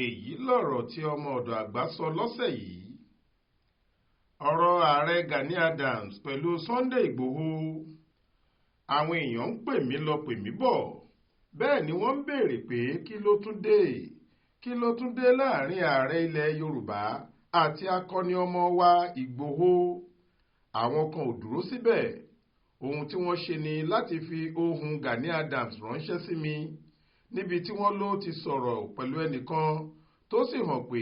èyí lọ̀rọ̀ tí ọmọọdọ àgbà sọ lọ́sẹ̀ yìí. ọ̀rọ̀ ààrẹ Gani Adams pẹ̀lú Sunday Igboho. àwọn èèyàn ń pè mí lọ pè mí bọ̀, bẹ́ẹ̀ ni wọ́n ń béèrè pé kí ló tún dé láàrin ààrẹ ilẹ̀ Yorùbá àti akọni ọmọ wa Igboho. àwọn kan ò dúró síbẹ̀, ohun tí wọ́n ṣe ni láti fi ohùn Gani Adams ránṣẹ́ sí mi níbi tí wọ́n ló ti sọ̀rọ̀ pẹ̀lú ẹnìkan tó sì hàn pé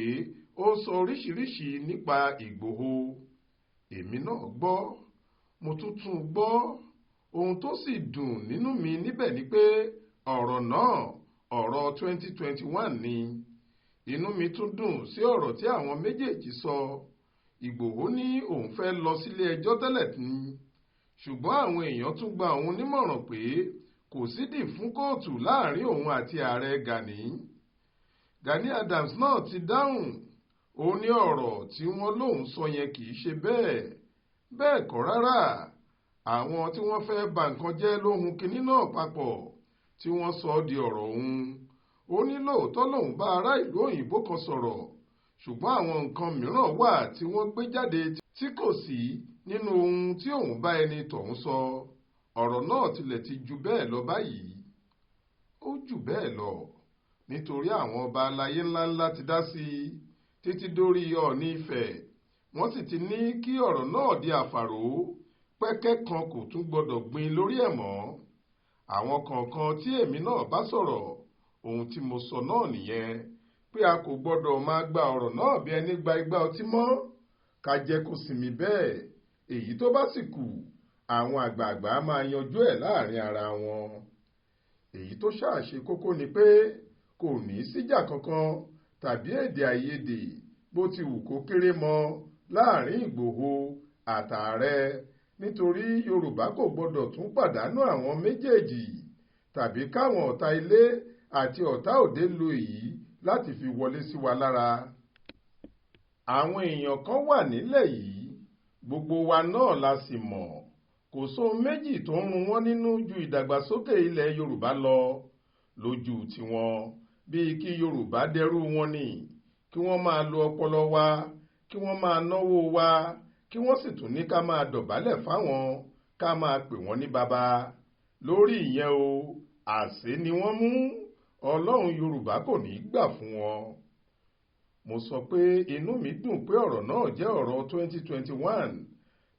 ó sọ oríṣiríṣi nípa Ìgbòho. èmi náà gbọ́, mo tún gbọ́. ohun tó sì dùn nínú mi níbẹ̀ ni pé ọ̀rọ̀ náà ọ̀rọ̀ 2021 ni. inú mi tún dùn sí ọ̀rọ̀ tí àwọn méjèèjì sọ. Ìgbòho ní òun fẹ́ lọ sílé ẹjọ́ tẹ́lẹ̀ ni, ṣùgbọ́n àwọn èèyàn tún gba òun nímọ̀ràn pé kò sídìí fún kóòtù láàrin òun àti ààrẹ Gani. Gani Adams náà ti dáhùn, ó ní ọ̀rọ̀ tí wọ́n lóun sọ yẹn kì í ṣe bẹ́ẹ̀ kọ́ rárá. àwọn tí wọ́n fẹ́ bà nǹkan jẹ́ lóhun kinní náà papọ̀ tí wọ́n sọ ọ́ di ọ̀rọ̀ òun. ó ní lóòótọ́ lòun bá ará ìlú òyìnbó kan sọ̀rọ̀, ṣùgbọ́n àwọn nǹkan mìíràn wà tí wọ́n gbé jáde tí kò sí nínú ohun tí òun bá ẹni tọ̀hún sọ. ọ̀rọ̀ náà tilẹ̀ ti ju bẹ́ẹ̀ lọ báyìí. ó jù bẹ́ẹ̀ lọ nítorí àwọn ọba aláyé ńláńlá ti dá sí i títí dórí Ọọ̀ni Ifẹ̀. wọ́n sì ti ní kí ọ̀rọ̀ náà di àfàrò, pẹ́kẹ́ kan kò tún gbọdọ̀ gbin lórí ẹ̀ mọ́. àwọn kọ̀ọ̀kan tí èmi náà bá sọ̀rọ̀, ohun tí mo sọ náà nìyẹn, pé a kò gbọdọ̀ máa gba ọ̀rọ̀ náà bí ẹni gba igbá ọtí mọ́, ká jẹ́ kó sinmi bẹ́ẹ̀. èyí tó bá sì kù, àwọn àgbààgbà máa yanjú ẹ̀ láàrin ara wọn. èyí tó ṣàṣe kókó ni pé kò ní síjà kankan tàbí èdè àìyedè bó ti wù kó kéré mọ́ láàrin Ìgbòho àtààrẹ, nítorí Yorùbá kò gbọdọ̀ tún pàdánù àwọn méjèèjì tàbí káwọn ọ̀tá ilé àti ọ̀tá òde lo èyí láti fi wọlé sí wa lára. àwọn èèyàn kan wà nílẹ̀ yìí, gbogbo wa náà la sì mọ̀, kò sóhun méjì tó ń run wọ́n nínú ju ìdàgbàsókè ilẹ̀ Yorùbá lọ. lójú tiwọn, bíi kí Yorùbá dẹrú wọn ni, kí wọ́n máa lo ọpọlọ wa, kí wọ́n máa náwó wa, kí wọ́n sì tún ní ká máa dọ̀bálẹ̀ fáwọn, ká máa pè wọ́n ní baba. lórí ìyẹn o, àṣé ni wọ́n mú. Ọlọ́run Yorùbá kò ní í gbà fún wọn. mo sọ pé inú mi dùn pé ọ̀rọ̀ náà jẹ́ ọ̀rọ̀ 2021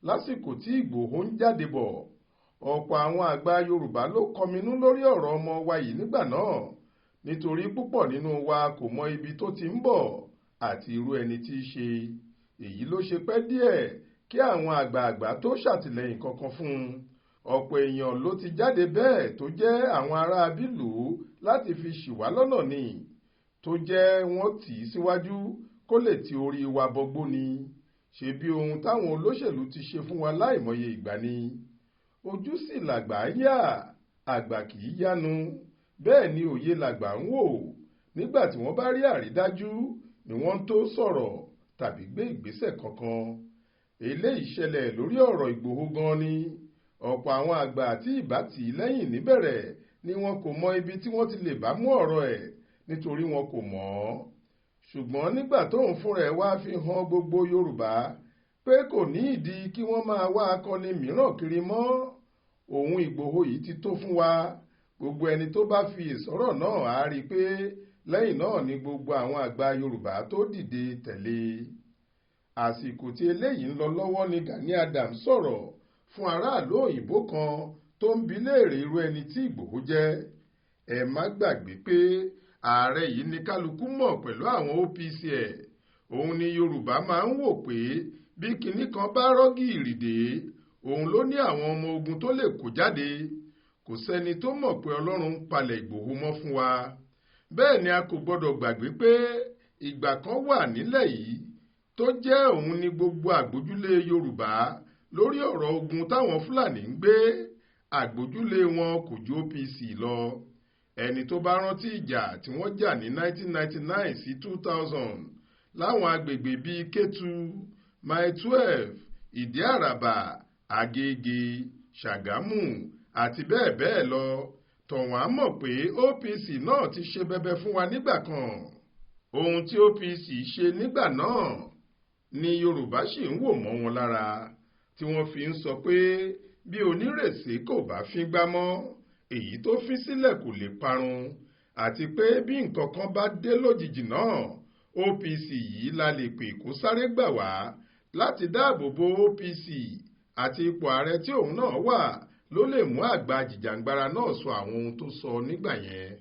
lásìkò tí Ìgbòho ń jáde bọ̀. ọ̀pọ̀ àwọn àgbà Yorùbá ló kọminú lórí ọ̀rọ̀ ọmọ wa yìí nígbà náà, nítorí púpọ̀ nínú wa kò mọ ibi tó ti ń bọ̀ àti irú ẹni tí í ṣe. èyí ló ṣe pẹ́ díẹ̀ kí àwọn àgbààgbà tó ṣàtìlẹ́yìn kankan fún un. ọ̀pọ̀ èèyàn ló ti jáde bẹ́ẹ̀ tó jẹ́ àwọn ará abílù láti fi ṣì wá lọ́nà ni, tó jẹ́ wọ́n tì í síwájú kó lè ti orí wa bọgbó ni. ṣe bí ohun táwọn olóṣèlú ti ṣe fún wa láìmọye ìgbà ni. ojú sì làgbà ń yà, àgbà kì í yánu. bẹ́ẹ̀ ni òye làgbà ń wò. nígbà tí wọ́n bá rí àrídájú ni wọ́n tó sọ̀rọ̀ tàbí gbé ìgbésẹ̀ kankan. eléyìí ṣẹlẹ̀ lórí ọ̀rọ̀ Ìgbòho gan ni. ọ̀pọ̀ àwọn àgbà àti ìbátí lẹ́yìn níbẹ̀rẹ̀ ni wọn kò mọ ibi tí wọ́n ti lè bá mú ọ̀rọ̀ ẹ̀, nítorí wọn kò mọ̀ ọ́. ṣùgbọ́n nígbà tóun fúnra ẹ̀ wá fi hàn gbogbo Yorùbá pé kò ní ìdí kí wọ́n máa wá akọni mìíràn kiri mọ́, òun Ìgbòho yìí ti tó fún wa. gbogbo ẹni tó bá fi ìsọ̀rọ̀ náà á rí i pé lẹ́yìn náà ni gbogbo àwọn àgbà Yorùbá tó dìde tẹ̀lé. àsìkò tí eléyìí ń lọ lọ́wọ́ ni Gani Adams sọ̀rọ̀ fún aráàlú òyìnbó kan tó ń bi léèrè irú ẹni tí Ìgbòho jẹ́. ẹ má gbàgbé pé ààrẹ yìí ní kálukú mọ̀ pẹ̀lú àwọn OPC ẹ̀. òun ni Yorùbá máa ń wò pé bí kinní kan bá rọ́gì ìrìdè, òun ló ní àwọn ọmọ ogun tó lè kó jáde. kò sẹ́ni tó mọ̀ pé Ọlọ́run ń palẹ̀ Ìgbòho mọ́ fún wa. bẹ́ẹ̀ ni a kò gbọdọ̀ gbàgbé pé ìgbà kan wà nílẹ̀ yìí tó jẹ́ òun ni gbogbo àgbójúlé Yorùbá lórí ọ̀rọ̀ ogun táwọn Fúlàní ń gbé. àgbójúlé wọn kò ju OPC lọ. ẹni tó bá rántí ìjà tí wọ́n jà ní 1999 sí 2000 láwọn agbègbè bíi Kétu, Mile 12, Ìdí Àràbà, Agége, Ṣàgámù àti bẹ́ẹ̀ bẹ́ẹ̀ lọ, tọ̀wọ́n á mọ̀ pé OPC náà ti ṣe bẹbẹ fún wa nígbà kan. ohun tí OPC ṣe nígbà náà ni Yorùbá sì ń wò mọ́ wọn lára tí wọ́n fi ń sọ pé bí onírèsé kò bá fíngbá mọ́ èyí tó fín sílẹ̀ kò lè parun àti pé bí nǹkan kan bá dé lójijì náà OPC yìí la lè pè kó sáré gbà wá láti dáàbò bo OPC àti ipò ààrẹ tí òun náà wà ló lè mú àgbà jìjàǹgbara náà sọ àwọn ohun tó sọ nígbà yẹn.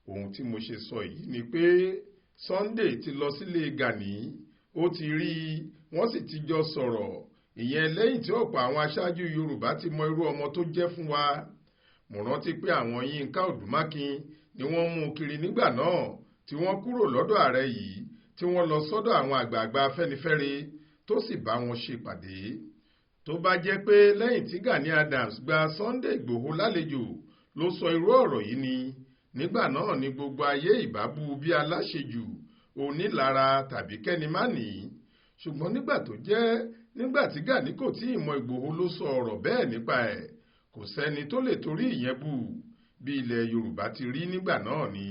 Ohun tí mo ṣe sọ yìí ni pé Sunday ti lọ sílé GANI ó ti rí i wọ́n sì ti jọ sọ̀rọ̀ ìyẹn lẹ́yìn tí ọ̀pọ̀ àwọn aṣáájú Yorùbá ti mọ irú ọmọ tó jẹ́ fún wa. Mo rántí pé àwọn Yínká Odùmákin ni wọ́n mú kiri nígbà náà tí wọ́n kúrò lọ́dọ̀ ààrẹ yìí tí wọ́n lọ sọ́dọ̀ àwọn àgbààgbà Afẹ́nifẹ́re tó sì bá wọn ṣe pàdé. Tó bá jẹ́ pé lẹ́yìn tí Gani Adams gba Sunday Ìgbòho lálejò ló sọ irú ọ̀rọ̀ yìí ni nígbà náà ni gbogbo ayé ìbábú bí aláṣejù onílara tàbí kẹ́nimánì. Ṣùgbọ́n nígbà tó jẹ́ nígbà tí Gani kò tí ì mọ Ìgbòho ló sọ ọ̀rọ̀ bẹ́ẹ̀ nípa ẹ̀ kò sẹ́ni tó lè torí ìyẹn bù bí ilẹ̀ Yorùbá ti rí nígbà náà ni.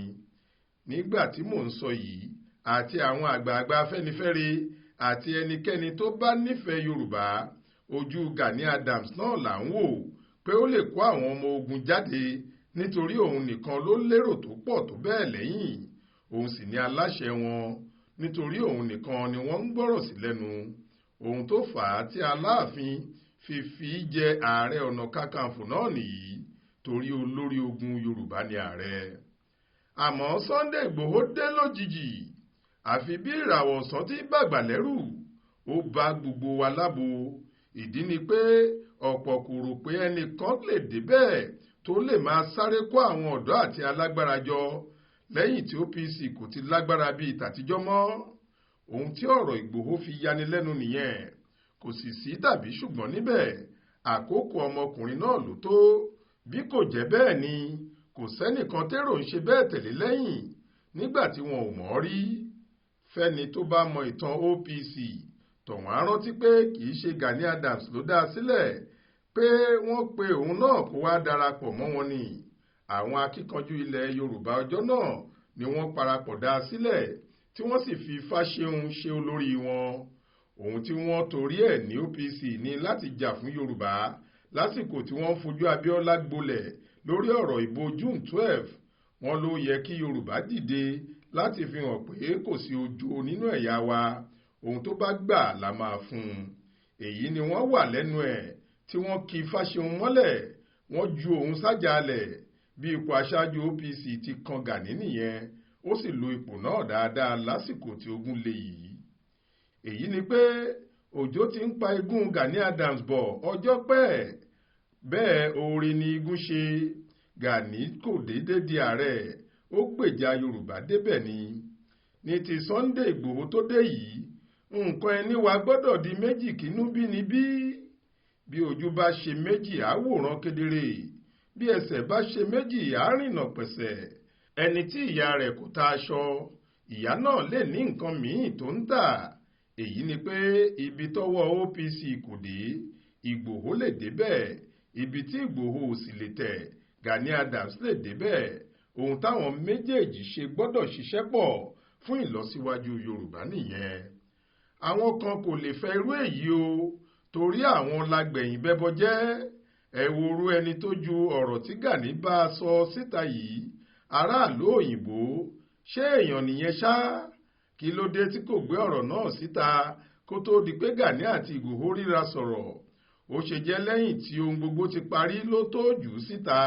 Nígbà tí mò ń sọ yìí àti àwọn àgbààgbà Afẹ́nifẹ́re àti ẹnikẹ́ni tó bá nífẹ̀ẹ́ Yorùbá ojú Gani Adams náà là ń wò pé ó lè kó àwọn ọmọ ogun jáde nítorí òun nìkan ló lérò tó pọ̀ tó bẹ́ẹ̀ lẹ́yìn òun sì ni aláṣẹ wọn nítorí òun nìkan ni wọ́n ń gbọ́rọ̀ sí lẹ́nu. Ohun tó fà á tí Aláàfin fi jẹ Ààrẹ Ọ̀nà Kakanfò náà nìyí torí olórí ogun Yorùbá ni ààrẹ. Àmọ́ Sunday Ìgbòho dé lójijì àfi bí ìràwọ̀ ọ̀sán tí bàgbà lẹ́rù ó bá gbogbo wa lábo. Ìdí ni pé ọ̀pọ̀ kò rò pé ẹnìkan lè débẹ̀ tó lè máa sáré kó àwọn ọ̀dọ́ àti alágbára jọ lẹ́yìn tí OPC kò ti lágbára bíi tàtijọ́ mọ́. Ohun tí ọ̀rọ̀ Ìgbòho fi yanilẹ́nu nìyẹn kò sì sí tàbí ṣùgbọ́n níbẹ̀ àkókò ọmọkùnrin náà ló tó bí kò jẹ́ bẹ́ẹ̀ ni kò sẹ́nìkan térò ń ṣe bẹ́ẹ̀ tẹ̀lé lẹ́yìn nígbà tí wọn ò mọ̀ ọ́ rí. Fẹ́ni tó bá mọ ìtàn OPC tọ̀wọ́n á rántí pé kì í ṣe Gani Adams ló dá a sílẹ̀ pé wọ́n pe òun náà kó wá darapọ̀ mọ́ wọn ni. Àwọn akíkanjú ilẹ̀ Yorùbá ọjọ́ náà ni wọ́n parapọ̀ dá a sílẹ̀ tí wọ́n sì fi Fáṣẹ̀hùn ṣe olórí wọn. Ohun tí wọ́n torí ẹ̀ ní OPC ní láti jà fún Yorùbá lásìkò tí wọ́n fojú Abíọ́lá gbolẹ̀ lórí ọ̀rọ̀ ìbò June 12 wọ́n ló yẹ kí Yorùbá dìde láti fi hàn pé kò sí ojo nínú ẹ̀yà wa ohun tó bá gbà la máa fún un. Èyí ni wọ́n wà lẹ́nu ẹ̀ tí wọ́n kì Fáṣẹ̀hùn mọ́lẹ̀ wọ́n ju òun sájàlẹ̀ bí ipò aṣáájú OPC ti kan Gani nìyẹn ó sì lo ipò náà dáadáa lásìkò tí ogun le yìí. Èyí ni pé òjò ti ń pa igun Gani Adams bọ̀ ọjọ́ pẹ́ bẹ́ẹ̀ oore ni igun ṣe. Gani kò déédé di ààrẹ ó gbèjà Yorùbá débẹ̀ ni. Ní ti Sunday Ìgbòho tó dé yìí nǹkan ẹni wa gbọ́dọ̀ di méjì kínú bí ni bí ojú bá ṣe méjì á wòran kedere bí ẹsẹ̀ bá ṣe méjì á rìnà pẹ̀sẹ̀. Ẹni tí ìyá rẹ̀ kò ta aṣọ ìyá náà lè ní nǹkan míì tó ń tà. Èyí ni pé ibi tọ́wọ́ OPC kò dé Ìgbòho lè débẹ̀ ibi tí Ìgbòho ò sì lè tẹ̀ Gani Adams lè débẹ̀. Ohun táwọn méjèèjì ṣe gbọ́dọ̀ ṣiṣẹ́ pọ̀ fún ìlọsíwájú Yorùbá nìyẹn. Àwọn kan kò lè fẹ́ irú èyí o torí àwọn lágbẹ̀yìn bẹ́bọ jẹ́. Ẹ wo irú ẹni tó ju ọ̀rọ̀ tí Gani bá a sọ síta yìí aráàlú òyìnbó ṣé èèyàn nìyẹn ṣá? Kí ló dé tí kò gbé ọ̀rọ̀ náà síta kó tó di pé Gani àti Ìgbòho ríra sọ̀rọ̀? Ó ṣe jẹ́ lẹ́yìn tí ohun gbogbo ti parí ló tó jù ú síta.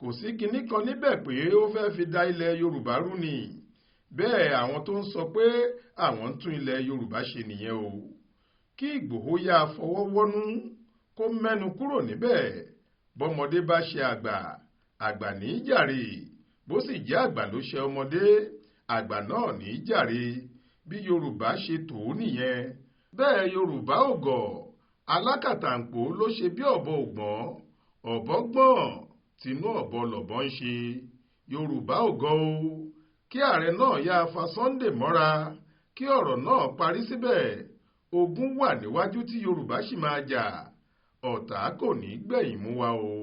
Kò sí kinní kan níbẹ̀ pé ó fẹ́ fi da ilẹ̀ Yorùbá rú ni. Bẹ́ẹ̀ àwọn tó ń sọ pé àwọn ń tún ilẹ̀ Yorùbá ṣe nìyẹn o. Kí Ìgbòho yá fọwọ́ wọ́nú kó mẹ́nu kúrò níbẹ̀. Bọ́mọdé bá ṣe àgbà àgbà ní í jàre bó sì jẹ́ àgbà ló ṣe ọmọdé àgbà náà ní í jàre bí Yorùbá ṣe tò ó nìyẹn. Bẹ́ẹ̀ Yorùbá ò gọ̀ alákàtàǹpó ló ṣe bí ọ̀bọ ògbọ́n ọ̀bọ gbọ́n tinú ọ̀bọ lọ̀bọ ń ṣe. Yorùbá ò gọ̀ o kí ààrẹ náà yá fa Sunday mọ́ra kí ọ̀rọ̀ náà parí síbẹ̀. Ogun wà níwájú tí Yorùbá sì máa jà ọ̀tá kò ní gbẹ̀yìn mú wa o.